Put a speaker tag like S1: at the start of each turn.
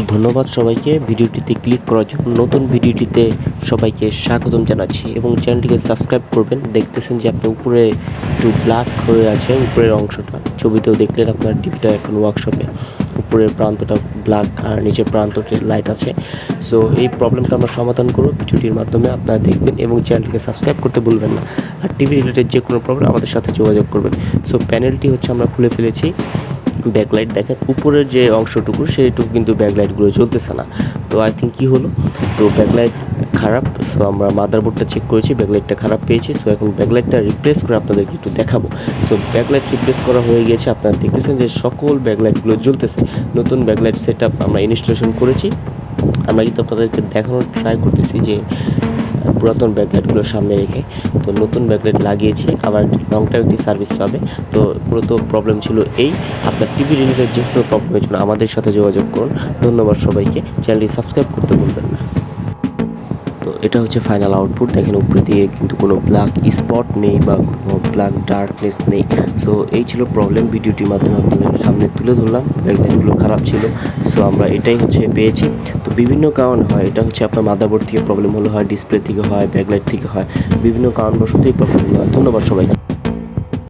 S1: ধন্যবাদ সবাইকে ভিডিওটিতে ক্লিক করার জন্য। নতুন ভিডিওটিতে সবাইকে স্বাগতম জানাচ্ছি এবং চ্যানেলটিকে সাবস্ক্রাইব করবেন। দেখতেছেন যে আপনি উপরে একটু ব্ল্যাক হয়ে আছে, উপরের অংশটা ছবিতেও দেখলেন আপনার টিভিটা এখন ওয়ার্কশপে উপরের প্রান্তটা ব্ল্যাক আর নিচের প্রান্ততে লাইট আছে। সো এই প্রবলেমটা আমরা সমাধান করব ভিডিওটির মাধ্যমে, আপনারা দেখবেন এবং চ্যানেলটিকে সাবস্ক্রাইব করতে ভুলবেন না। আর টিভি রিলেটেড যে কোনো প্রবলেম আমাদের সাথে যোগাযোগ করবেন। সো প্যানেলটি হচ্ছে আমরা খুলে ফেলেছি। ব্যাকলাইট দেখেন উপরের যে অংশটুকু সেইটুকু কিন্তু ব্যাকলাইটগুলো জ্বলতেছে না। তো আই থিঙ্ক কী হলো, তো ব্যাকলাইট খারাপ। সো আমরা মাদারবোর্ডটা চেক করেছি, ব্যাকলাইটটা খারাপ পেয়েছি। সো এখন ব্যাকলাইটটা রিপ্লেস করে আপনাদেরকে একটু দেখাবো। সো ব্যাকলাইট রিপ্লেস করা হয়ে গেছে, আপনারা দেখতেছেন যে সকল ব্যাকলাইটগুলো জ্বলতেছে। নতুন ব্যাকলাইট সেট আপ আমরা ইনস্টলেশন করেছি। আমরা কিন্তু আপনাদেরকে দেখানোর ট্রাই করতেছি যে পুরাতন ব্যাকলাইটগুলো সামনে রেখে তো নতুন ব্যাকলাইট লাগিয়েছি, আবার লং টাইম একটি সার্ভিস পাবে। তো পুরো প্রবলেম ছিল এই। আপনার টিভি রিলেটেড যে কোনো প্রবলেমের জন্য আমাদের সাথে যোগাযোগ করুন। ধন্যবাদ সবাইকে, চ্যানেলটি সাবস্ক্রাইব করতে ভুলবেন না। তো এটা হচ্ছে ফাইনাল আউটপুট। দেখেন উপরে দিয়ে কিন্তু কোনো ব্ল্যাক স্পট নেই বা কোনো ব্ল্যাক ডার্কনেস নেই। সো এই ছিল প্রবলেম, ভিডিওটির মাধ্যমে আপনাদের সামনে তুলে ধরলাম। ব্যাকলাইটগুলো খারাপ ছিল, সো আমরা এটাই হচ্ছে পেয়েছি। তো বিভিন্ন কারণ হয়, এটা হচ্ছে আপনার মাদারবোর্ড থেকে প্রবলেম হলো, হয় ডিসপ্লে থেকে হয়, ব্যাকলাইট থেকে হয়, বিভিন্ন কারণবশতই প্রবলেম হয়। ধন্যবাদ সবাইকে।